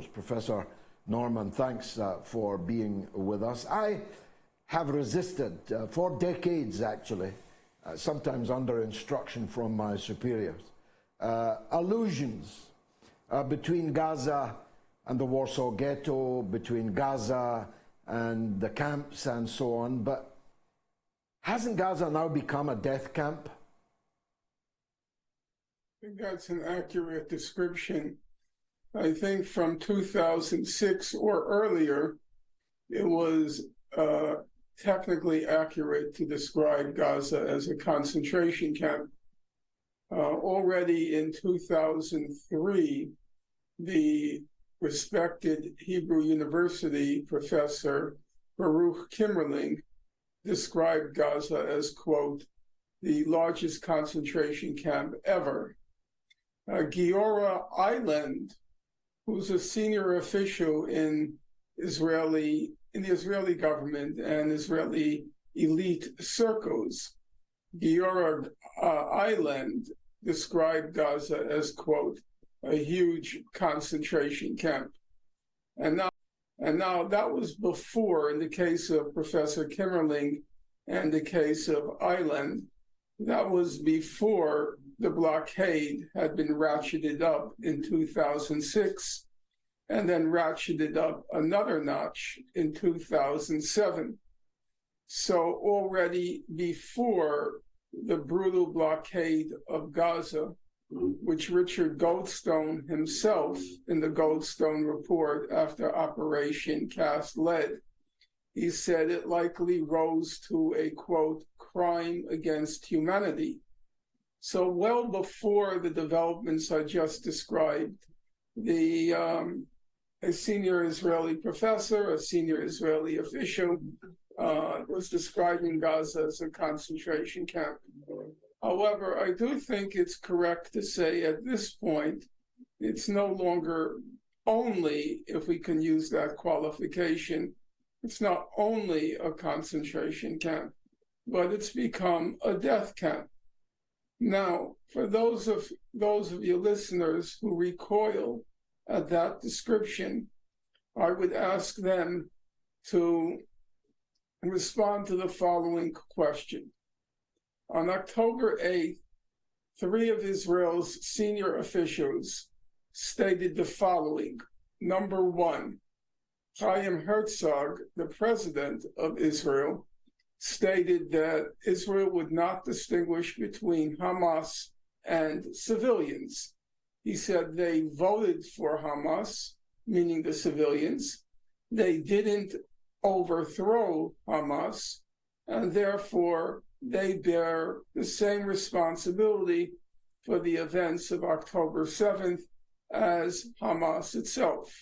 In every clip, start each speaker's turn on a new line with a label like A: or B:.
A: shows. Professor Norman, thanks for being with us. I have resisted for decades, actually, sometimes under instruction from my superiors, allusions between Gaza and the Warsaw Ghetto, between Gaza and the camps and so on. But hasn't Gaza now become a death camp?
B: I think that's an accurate description. I think from 2006 or earlier, it was technically accurate to describe Gaza as a concentration camp. Already in 2003, the respected Hebrew University professor Baruch Kimmerling described Gaza as, quote, the largest concentration camp ever. Giora Eiland, who's a senior official in the Israeli government and Israeli elite circles, Giora Eiland described Gaza as, quote, a huge concentration camp. And now that was before, in the case of Professor Kimmerling and the case of Eiland, that was before the blockade had been ratcheted up in 2006 and then ratcheted up another notch in 2007. So already before the brutal blockade of Gaza, which Richard Goldstone himself in the Goldstone report after Operation Cast Lead, he said it likely rose to a, quote, crime against humanity. So well before the developments I just described, a senior Israeli professor, a senior Israeli official, was describing Gaza as a concentration camp. However, I do think it's correct to say at this point, it's no longer only, if we can use that qualification, it's not only a concentration camp, but it's become a death camp. Now, for those of you listeners who recoil at that description, I would ask them to respond to the following question. On October 8th, 3 of Israel's senior officials stated the following. Number 1, Chaim Herzog, the president of Israel, stated that Israel would not distinguish between Hamas and civilians. He said they voted for Hamas, meaning the civilians. They didn't overthrow Hamas, and therefore they bear the same responsibility for the events of October 7th as Hamas itself.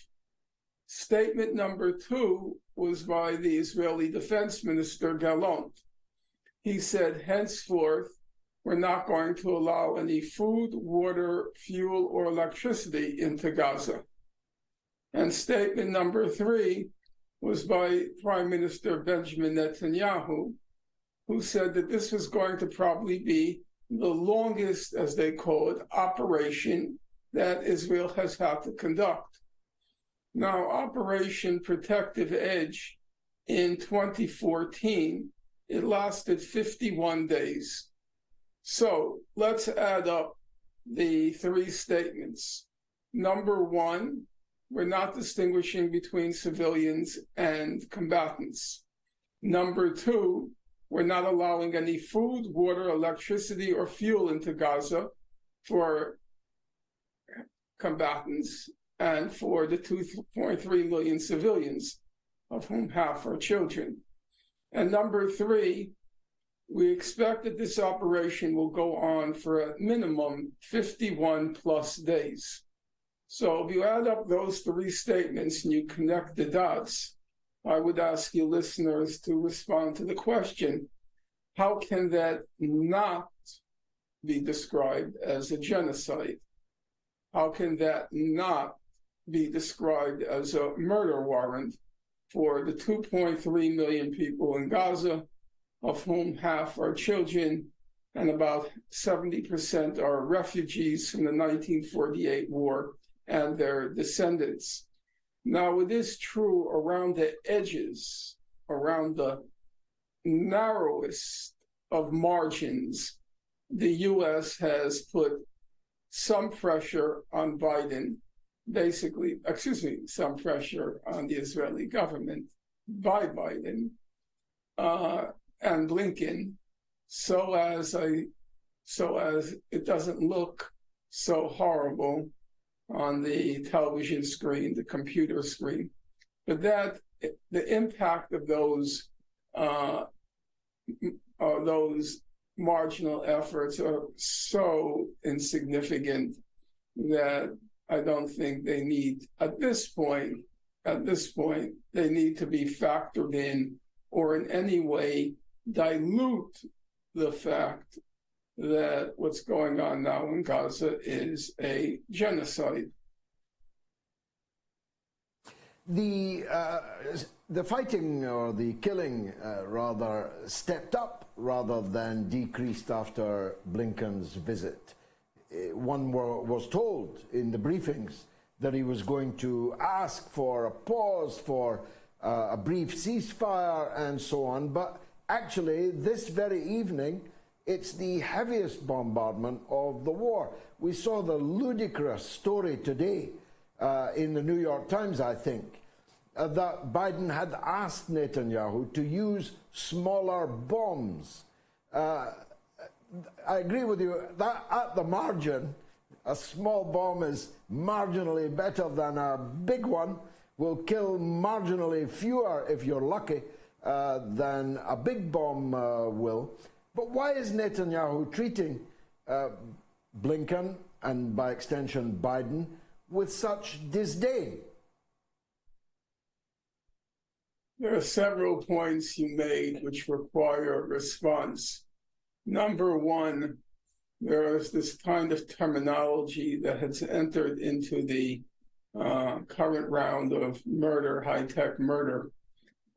B: Statement number 2 was by the Israeli Defense Minister Gallant. He said, henceforth, we're not going to allow any food, water, fuel, or electricity into Gaza. And statement number 3 was by Prime Minister Benjamin Netanyahu, who said that this was going to probably be the longest, as they call it, operation that Israel has had to conduct. Now, Operation Protective Edge in 2014, it lasted 51 days. So let's add up the 3 statements. Number 1, we're not distinguishing between civilians and combatants. Number 2, we're not allowing any food, water, electricity, or fuel into Gaza for combatants and for the 2.3 million civilians, of whom half are children. And number 3, we expect that this operation will go on for a minimum 51 plus days. So if you add up those 3 statements and you connect the dots, I would ask you listeners to respond to the question, how can that not be described as a genocide? How can that not be described as a murder warrant for the 2.3 million people in Gaza, of whom half are children and about 70% are refugees from the 1948 war and their descendants? Now, it is true around the edges, around the narrowest of margins, the U.S. has put some pressure on Biden, some pressure on the Israeli government by Biden and Blinken, so as it doesn't look so horrible on the television screen, the computer screen, but that the impact of those marginal efforts are so insignificant that I don't think they need, at this point, they need to be factored in or in any way dilute the fact that what's going on now in Gaza is a genocide.
A: The fighting, or the killing rather, stepped up rather than decreased after Blinken's visit. One was told in the briefings that he was going to ask for a pause, for a brief ceasefire and so on, but actually this very evening it's the heaviest bombardment of the war. We saw the ludicrous story today in the New York Times, I think, that Biden had asked Netanyahu to use smaller bombs. I agree with you that at the margin, a small bomb is marginally better than a big one, will kill marginally fewer, if you're lucky, than a big bomb will. But why is Netanyahu treating Blinken, and by extension Biden, with such disdain?
B: There are several points you made which require a response. Number one, there is this kind of terminology that has entered into the current round of murder, high-tech murder.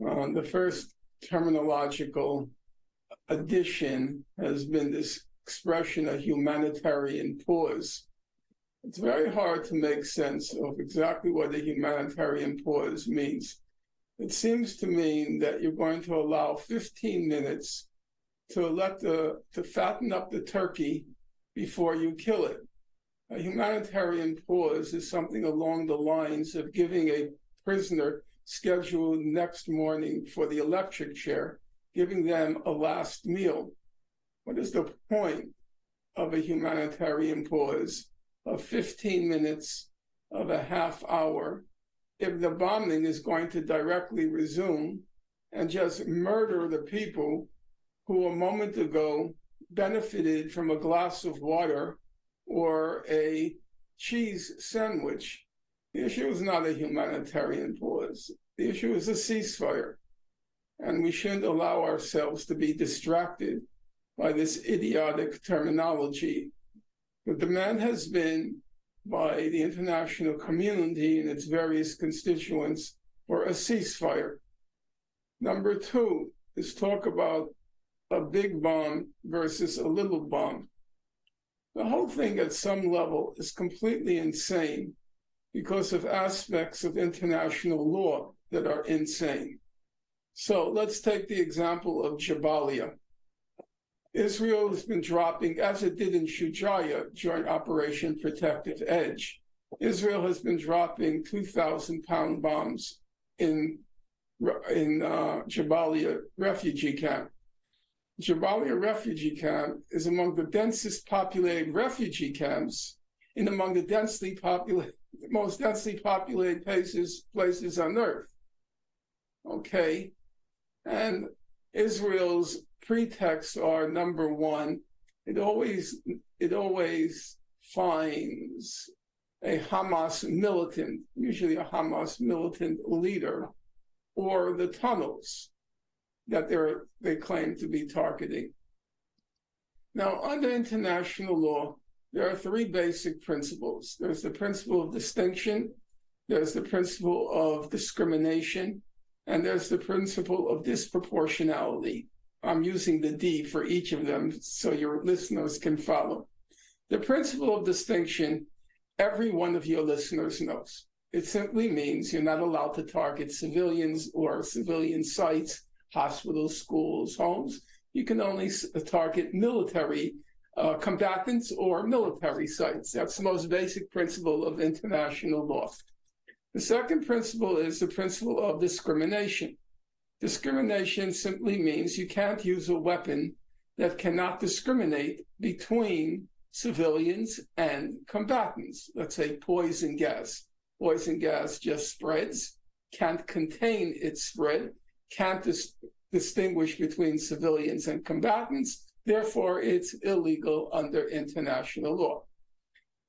B: The first terminological addition has been this expression, a humanitarian pause. It's very hard to make sense of exactly what a humanitarian pause means. It seems to mean that you're going to allow 15 minutes to fatten up the turkey before you kill it. A humanitarian pause is something along the lines of giving a prisoner scheduled next morning for the electric chair, giving them a last meal. What is the point of a humanitarian pause of 15 minutes, of a half hour, if the bombing is going to directly resume and just murder the people who a moment ago benefited from a glass of water or a cheese sandwich? The issue is not a humanitarian pause. The issue is a ceasefire. And we shouldn't allow ourselves to be distracted by this idiotic terminology. The demand has been by the international community and its various constituents for a ceasefire. Number two is talk about a big bomb versus a little bomb. The whole thing at some level is completely insane because of aspects of international law that are insane. So let's take the example of Jabalia. Israel has been dropping, as it did in Shujaya during Operation Protective Edge, Israel has been dropping 2,000-pound bombs in Jabalia refugee camp. Jabalia refugee camp is among the densest populated refugee camps and among the most densely populated places on earth. Okay, and Israel's pretexts are, number one, it always finds a Hamas militant, usually a Hamas militant leader, or the tunnels that they claim to be targeting. Now, under international law, there are three basic principles. There's the principle of distinction, there's the principle of discrimination, and there's the principle of disproportionality. I'm using the D for each of them so your listeners can follow. The principle of distinction, every one of your listeners knows. It simply means you're not allowed to target civilians or civilian sites, hospitals, schools, homes. You can only target military combatants or military sites. That's the most basic principle of international law. The second principle is the principle of discrimination. Discrimination simply means you can't use a weapon that cannot discriminate between civilians and combatants. Let's say poison gas. Poison gas just spreads, can't contain its spread, can't distinguish between civilians and combatants. Therefore, it's illegal under international law.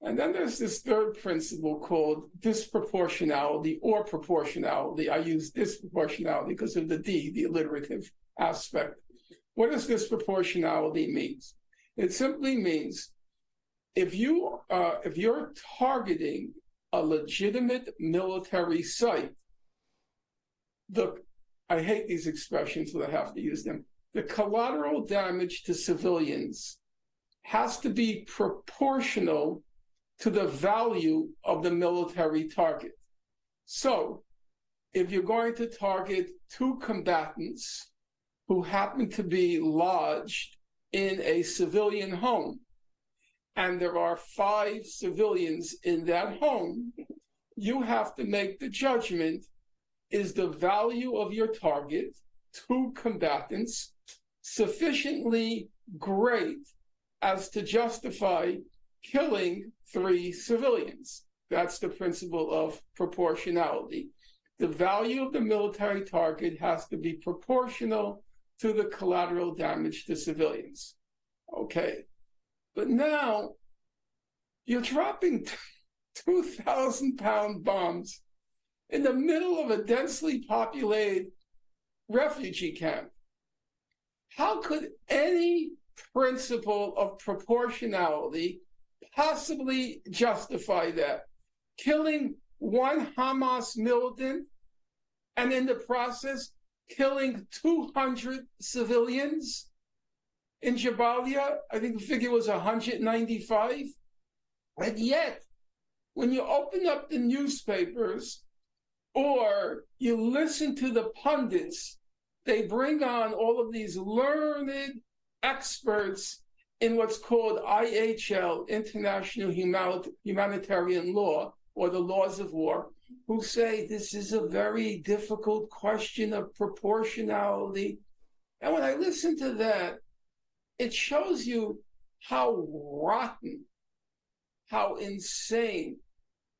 B: And then there's this third principle called disproportionality or proportionality. I use disproportionality because of the D, the alliterative aspect. What does disproportionality mean? It simply means if you're targeting a legitimate military site, I hate these expressions, but I have to use them. The collateral damage to civilians has to be proportional to the value of the military target. So if you're going to target 2 combatants who happen to be lodged in a civilian home, and there are 5 civilians in that home, you have to make the judgment, is the value of your target, 2 combatants, sufficiently great as to justify killing 3 civilians? That's the principle of proportionality. The value of the military target has to be proportional to the collateral damage to civilians. Okay, but now you're dropping 2,000-pound bombs in the middle of a densely populated refugee camp. How could any principle of proportionality possibly justify that? Killing 1 Hamas militant and in the process killing 200 civilians? In Jabalia, I think the figure was 195. And yet, when you open up the newspapers or you listen to the pundits, they bring on all of these learned experts in what's called IHL, International Humanitarian Law, or the laws of war, who say this is a very difficult question of proportionality. And when I listen to that, it shows you how rotten, how insane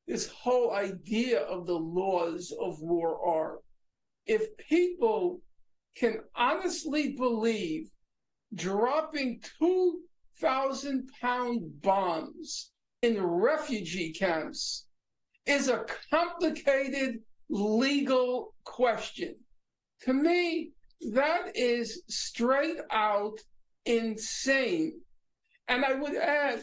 B: this whole idea of the laws of war are. If people can honestly believe dropping 2,000-pound bombs in refugee camps is a complicated legal question, to me, that is straight out insane. And I would add,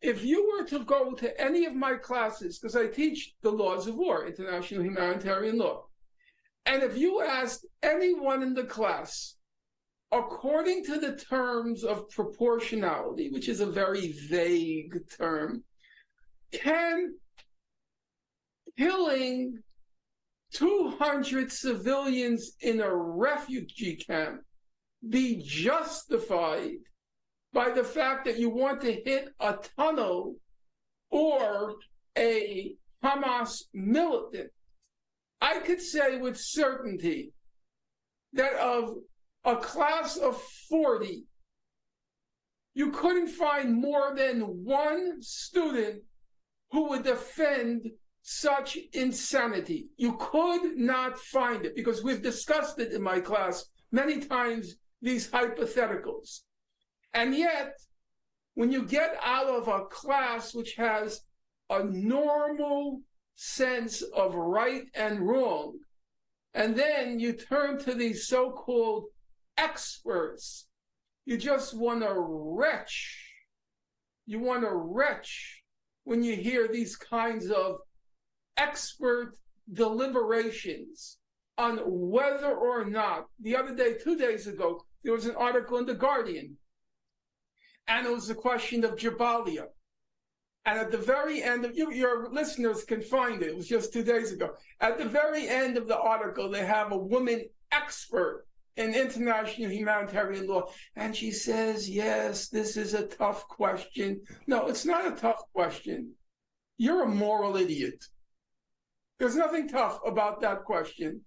B: if you were to go to any of my classes, because I teach the laws of war, international humanitarian law, and if you asked anyone in the class, according to the terms of proportionality, which is a very vague term, can killing 200 civilians in a refugee camp be justified by the fact that you want to hit a tunnel or a Hamas militant? I could say with certainty that of a class of 40, you couldn't find more than 1 student who would defend such insanity. You could not find it, because we've discussed it in my class many times, these hypotheticals. And yet, when you get out of a class which has a normal sense of right and wrong, and then you turn to these so-called experts, you just want to retch. You want to retch when you hear these kinds of expert deliberations on whether or not, the other day, 2 days ago, there was an article in The Guardian, and it was the question of Jabalia. And at the very end of your listeners can find it. It was just 2 days ago. At the very end of the article, they have a woman expert in international humanitarian law. And she says, yes, this is a tough question. No, it's not a tough question. You're a moral idiot. There's nothing tough about that question.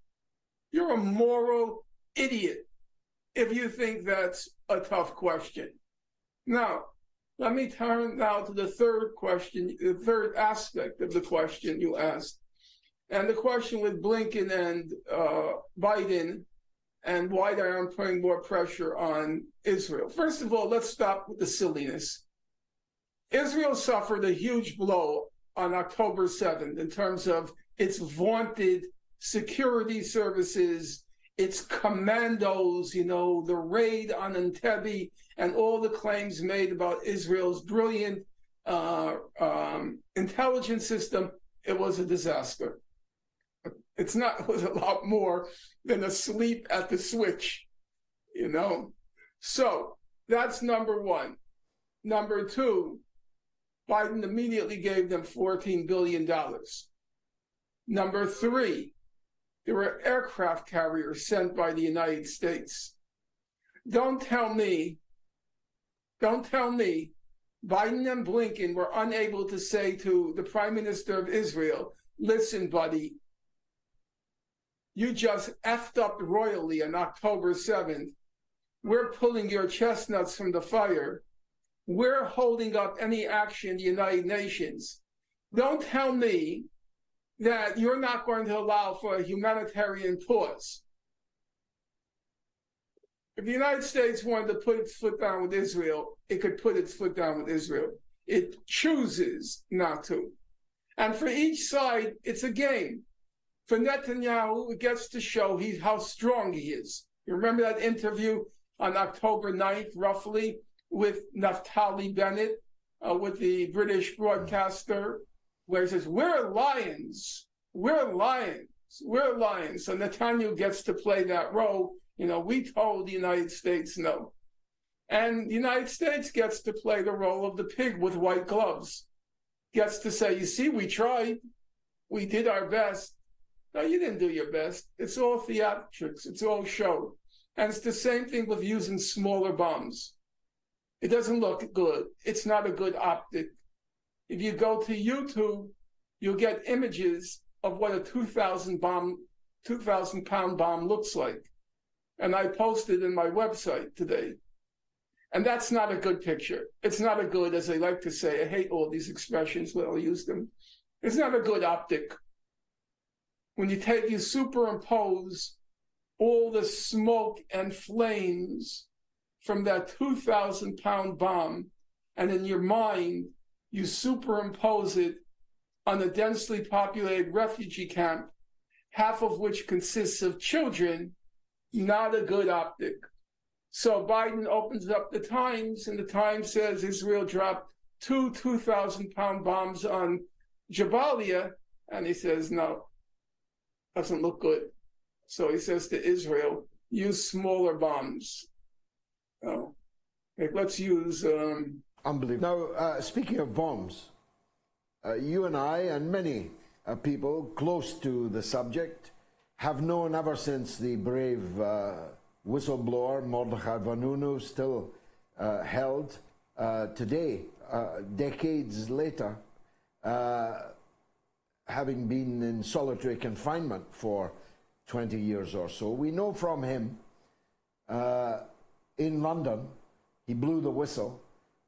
B: You're a moral idiot if you think that's a tough question. Now, let me turn now to the third question, the third aspect of the question you asked. And the question with Blinken and Biden and why they aren't putting more pressure on Israel. First of all, let's stop with the silliness. Israel suffered a huge blow on October 7th in terms of its vaunted security services, its commandos, the raid on Entebbe, and all the claims made about Israel's brilliant intelligence system. It was a disaster. It was a lot more than a sleep at the switch, So that's number one. Number two, Biden immediately gave them $14 billion. Number three, there were aircraft carriers sent by the United States. Don't tell me Biden and Blinken were unable to say to the Prime Minister of Israel, listen, buddy, you just effed up royally on October 7th. We're pulling your chestnuts from the fire. We're holding up any action in the United Nations. Don't tell me that you're not going to allow for a humanitarian pause. If the United States wanted to put its foot down with Israel, it could put its foot down with Israel. It chooses not to. And for each side, it's a game. For Netanyahu, it gets to show how strong he is. You remember that interview on October 9th, roughly, with Naftali Bennett, with the British broadcaster, where he says, we're lions, we're lions, we're lions. So Netanyahu gets to play that role. We told the United States no. And the United States gets to play the role of the pig with white gloves. Gets to say, you see, we tried. We did our best. No, you didn't do your best. It's all theatrics. It's all show. And it's the same thing with using smaller bombs. It doesn't look good. It's not a good optic. If you go to YouTube, you'll get images of what a 2,000-pound bomb looks like. And I posted in my website today. And that's not a good picture. It's not a good, as they like to say, I hate all these expressions, but I'll use them. It's not a good optic. When you superimpose all the smoke and flames from that 2,000-pound bomb, and in your mind, you superimpose it on a densely populated refugee camp, half of which consists of children, not a good optic. So Biden opens up the Times, and the Times says Israel dropped 2,000-pound bombs on Jabalia, and he says, no, doesn't look good. So he says to Israel, use smaller bombs. Oh, let's use...
A: Unbelievable. Now, speaking of bombs, you and I and many people close to the subject have known ever since the brave whistleblower Mordechai Vanunu, still held today, decades later, having been in solitary confinement for 20 years or so. We know from him in London, he blew the whistle,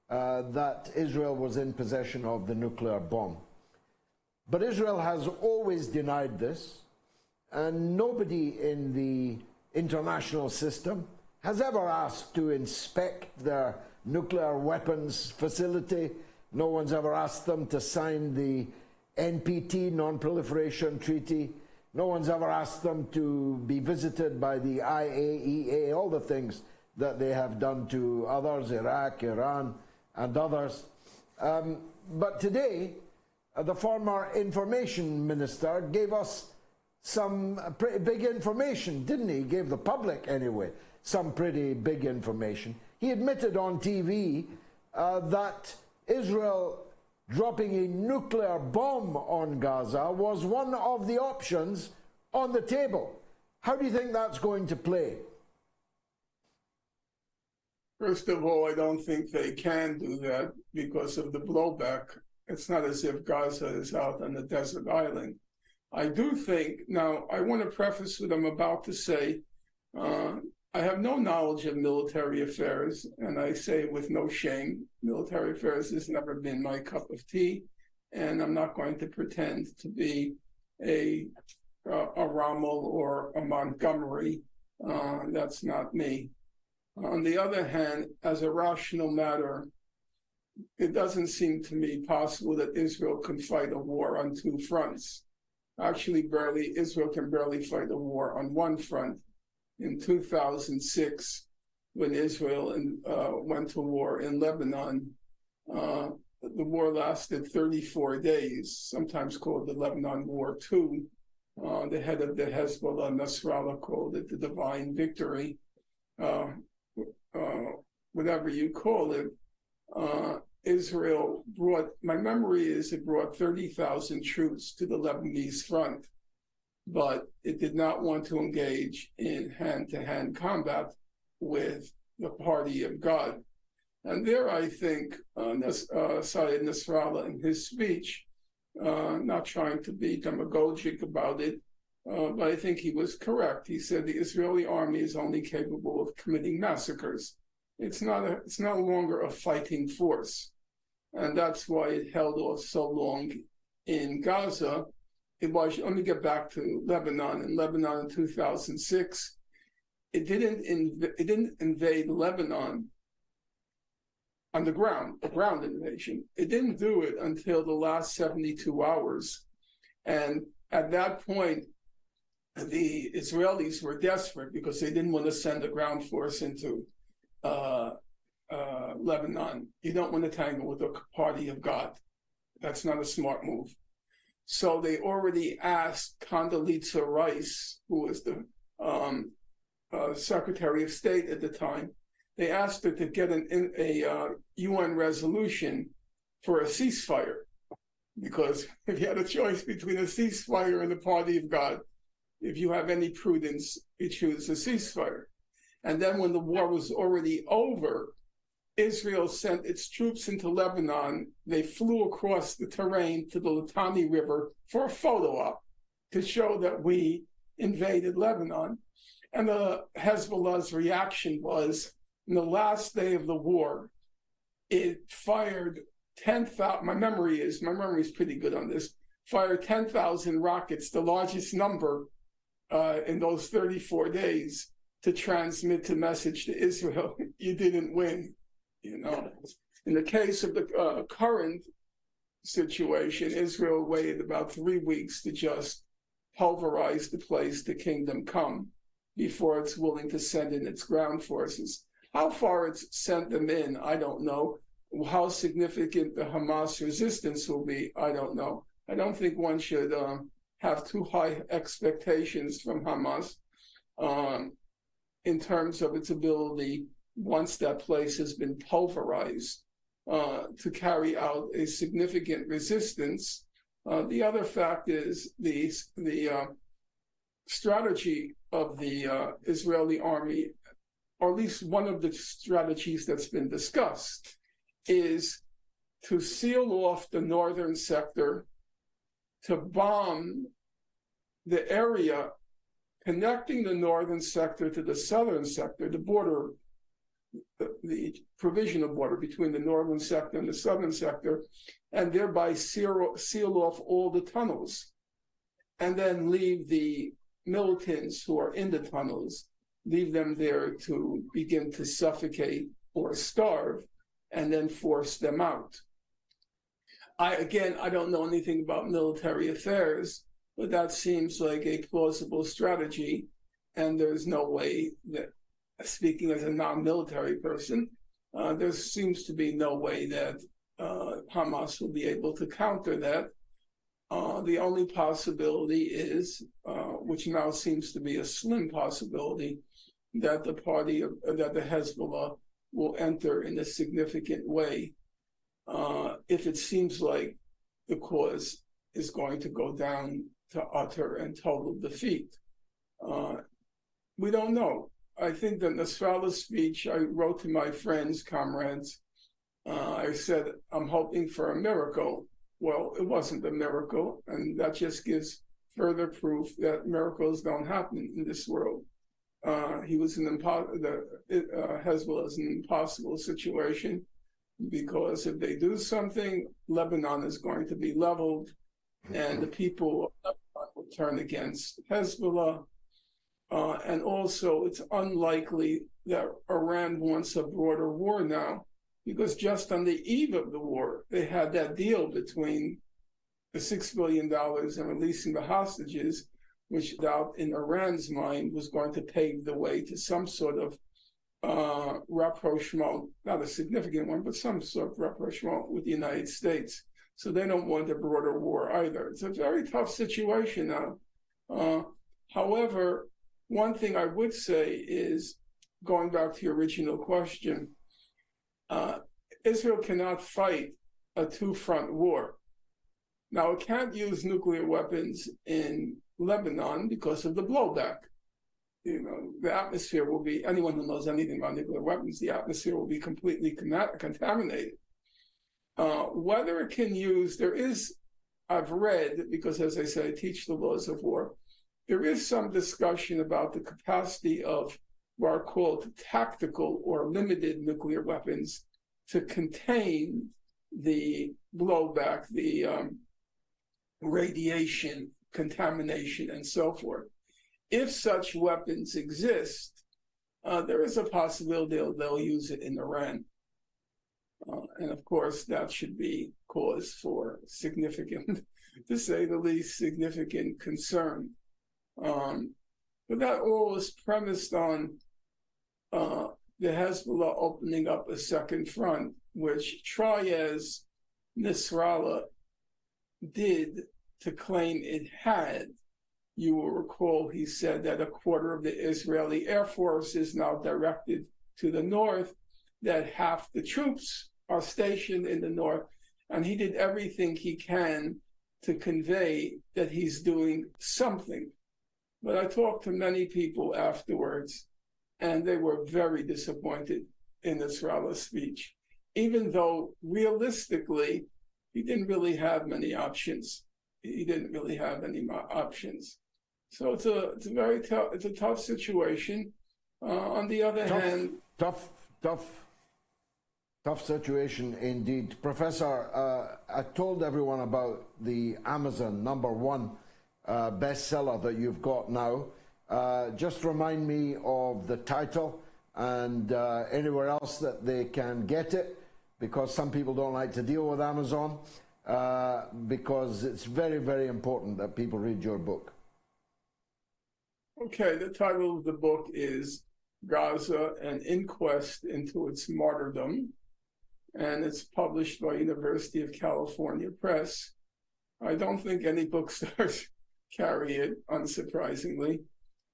A: that Israel was in possession of the nuclear bomb. But Israel has always denied this, and nobody in the international system has ever asked to inspect their nuclear weapons facility. No one's ever asked them to sign the NPT, Non-Proliferation Treaty. No one's ever asked them to be visited by the IAEA, all the things that they have done to others, Iraq, Iran, and others. But today, the former information minister gave us some pretty big information, didn't he? He gave the public, anyway, some pretty big information. He admitted on TV that Israel dropping a nuclear bomb on Gaza was one of the options on the table. How do you think that's going to play?
B: First of all, I don't think they can do that because of the blowback. It's not as if Gaza is out on a desert island. I do think, now I want to preface what I'm about to say. I have no knowledge of military affairs, and I say it with no shame. Military affairs has never been my cup of tea, and I'm not going to pretend to be a Rommel or a Montgomery. That's not me. On the other hand, as a rational matter, it doesn't seem to me possible that Israel can fight a war on two fronts. Actually, Israel can barely fight a war on one front. In 2006, when Israel went to war in Lebanon, the war lasted 34 days, sometimes called the Lebanon War II. The head of the Hezbollah, Nasrallah, called it the divine victory. Whatever you call it, Israel brought, my memory is it brought 30,000 troops to the Lebanese front, but it did not want to engage in hand-to-hand combat with the party of God. And there I think Syed Nasrallah in his speech, not trying to be demagogic about it, but I think he was correct. He said the Israeli army is only capable of committing massacres. It's no longer a fighting force. And that's why it held off so long in Gaza. Let me get back to Lebanon. In Lebanon in 2006, it didn't invade Lebanon on the ground, a ground invasion. It didn't do it until the last 72 hours. And at that point, the Israelis were desperate because they didn't want to send a ground force into Lebanon. You don't want to tangle with the party of God. That's not a smart move. So they already asked Condoleezza Rice, who was the Secretary of State at the time, they asked her to get a UN resolution for a ceasefire. Because if you had a choice between a ceasefire and the party of God, if you have any prudence, you choose a ceasefire. And then when the war was already over, Israel sent its troops into Lebanon. They flew across the terrain to the Litani River for a photo op to show that we invaded Lebanon. And the Hezbollah's reaction was, in the last day of the war, it fired 10,000, my memory is pretty good on this, fired 10,000 rockets, the largest number in those 34 days, to transmit the message to Israel, you didn't win. You know, in the case of the current situation, Israel waited about 3 weeks to just pulverize the place to kingdom come before it's willing to send in its ground forces. How far it's sent them in, I don't know. How significant the Hamas resistance will be, I don't know. I don't think one should have too high expectations from Hamas in terms of its ability, once that place has been pulverized, to carry out a significant resistance. The other fact is the strategy of the Israeli army, or at least one of the strategies that's been discussed, is to seal off the northern sector, to bomb the area connecting the northern sector to the southern sector, the border, the provisional border between the northern sector and the southern sector, and thereby seal off all the tunnels, and then leave the militants who are in the tunnels, leave them there to begin to suffocate or starve, and then force them out. I don't know anything about military affairs, but that seems like a plausible strategy, and there's no way that, speaking as a non-military person, there seems to be no way that Hamas will be able to counter that. The only possibility is, which now seems to be a slim possibility, that the Hezbollah will enter in a significant way if it seems like the cause is going to go down to utter and total defeat. We don't know. I think the Nasrallah speech I wrote to my friends, comrades, I said, I'm hoping for a miracle. Well, it wasn't a miracle, and that just gives further proof that miracles don't happen in this world. Hezbollah is an impossible situation, because if they do something, Lebanon is going to be leveled, and the people of Lebanon will turn against Hezbollah. And also, it's unlikely that Iran wants a broader war now, because just on the eve of the war, they had that deal between the $6 billion and releasing the hostages, which in Iran's mind was going to pave the way to some sort of rapprochement, not a significant one, but some sort of rapprochement with the United States. So they don't want a broader war either. It's a very tough situation now. However, one thing I would say is, going back to your original question, Israel cannot fight a two-front war. Now, it can't use nuclear weapons in Lebanon because of the blowback. You know, the atmosphere will be, anyone who knows anything about nuclear weapons, the atmosphere will be completely contaminated. Whether it can use, I've read, because as I say, I teach the laws of war, there is some discussion about the capacity of what are called tactical or limited nuclear weapons to contain the blowback, the radiation, contamination, and so forth. If such weapons exist, there is a possibility they'll use it in Iran. And of course, that should be cause for significant, to say the least, significant concern. But that all is premised on the Hezbollah opening up a second front, which try as Nasrallah did to claim it had. You will recall he said that a quarter of the Israeli Air Force is now directed to the north, that half the troops are stationed in the north, and he did everything he can to convey that he's doing something. But I talked to many people afterwards, and they were very disappointed in Nasrallah's speech, even though realistically, he didn't really have many options. He didn't really have any options. So it's a tough situation. On the other hand,
A: tough situation indeed. Professor, I told everyone about the Amazon #1 bestseller that you've got now. Just remind me of the title and anywhere else that they can get it, because some people don't like to deal with Amazon, because it's very, very important that people read your book.
B: Okay, the title of the book is Gaza, an Inquest into Its Martyrdom, and it's published by University of California Press. I don't think any bookstores carry it, unsurprisingly,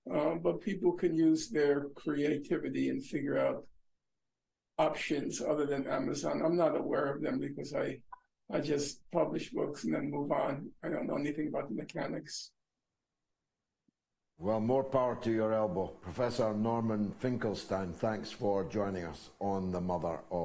B: but people can use their creativity and figure out options other than Amazon. I'm not aware of them because I just publish books and then move on. I don't know anything about the mechanics.
A: Well, more power to your elbow. Professor Norman Finkelstein, thanks for joining us on The Mother of